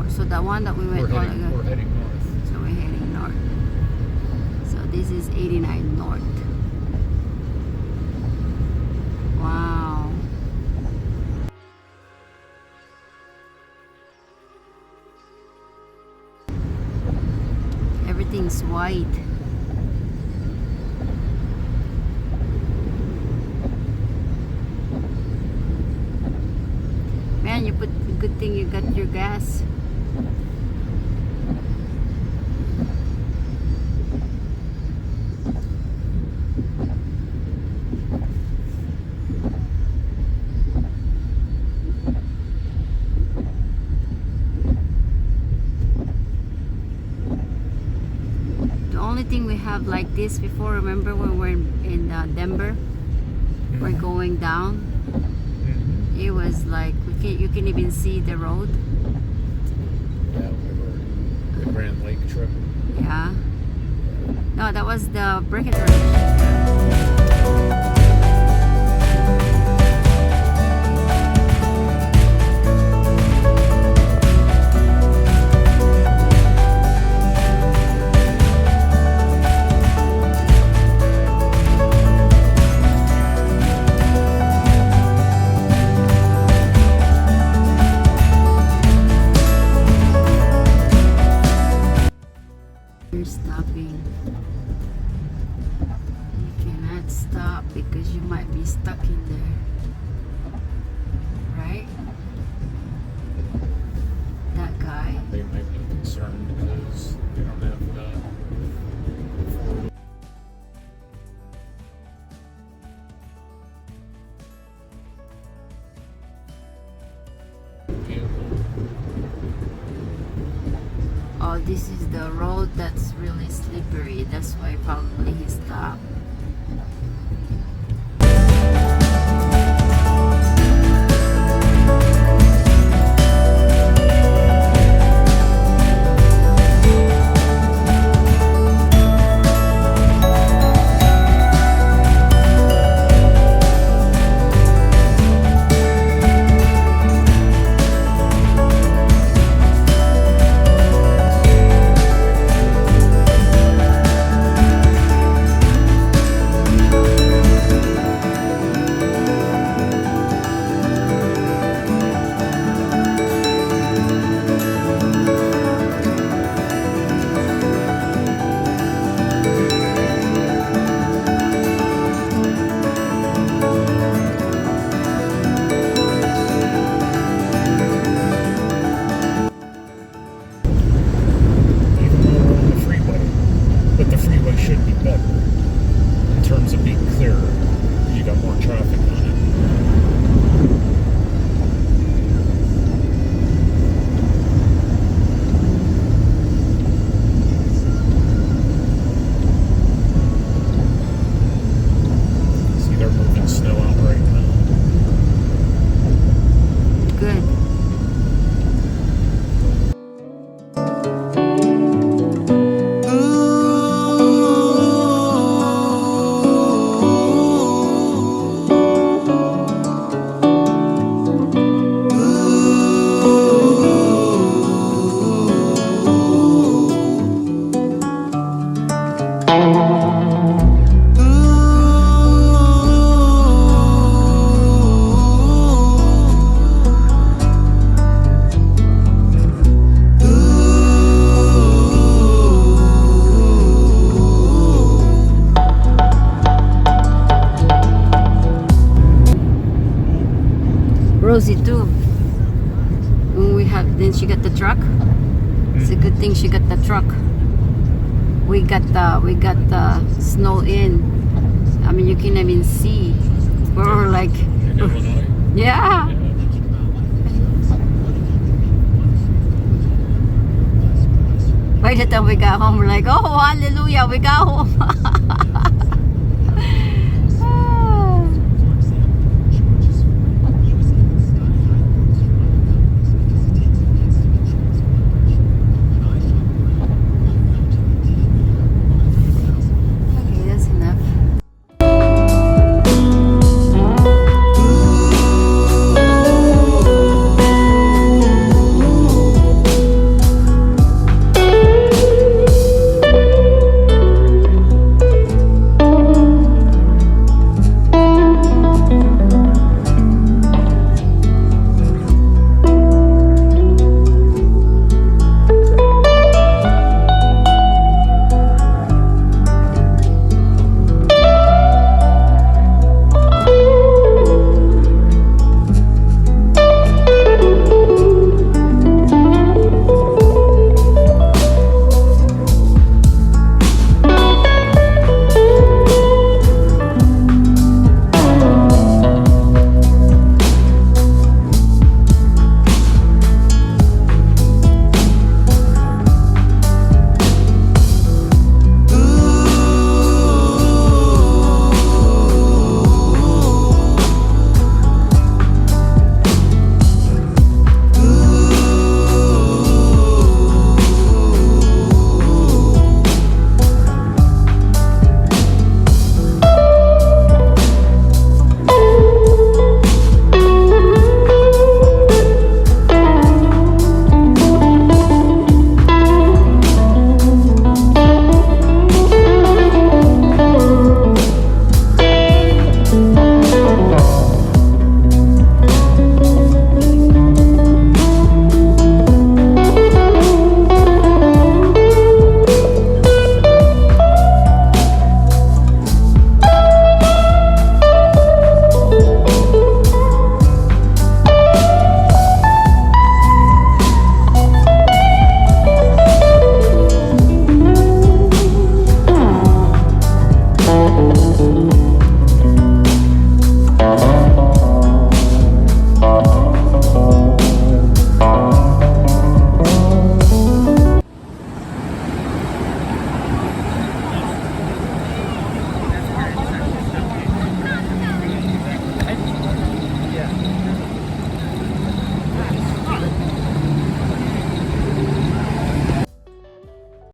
So the one that we went we're heading north. So we're heading north. So this is 89 North. Wow. Everything's white. Man, you put good thing you got your gas. The only thing we have like this before, remember when we're in Denver, we're going down. It was like you can even see the road. Yeah, we were the Grand Lake trip. Yeah. No, that was the Breckenridge. You're stopping. You cannot stop because you might be stuck in there. Right? That guy. They might be concerned because they don't have Oh, this is the road that's really slippery. That's why probably he stopped. Rosie too. Then she got the truck. It's a good thing she got the truck. We got the snow in. I mean, you can even see. We're like, in Illinois. Yeah. By the time we got home, we're like, oh, hallelujah, we got home.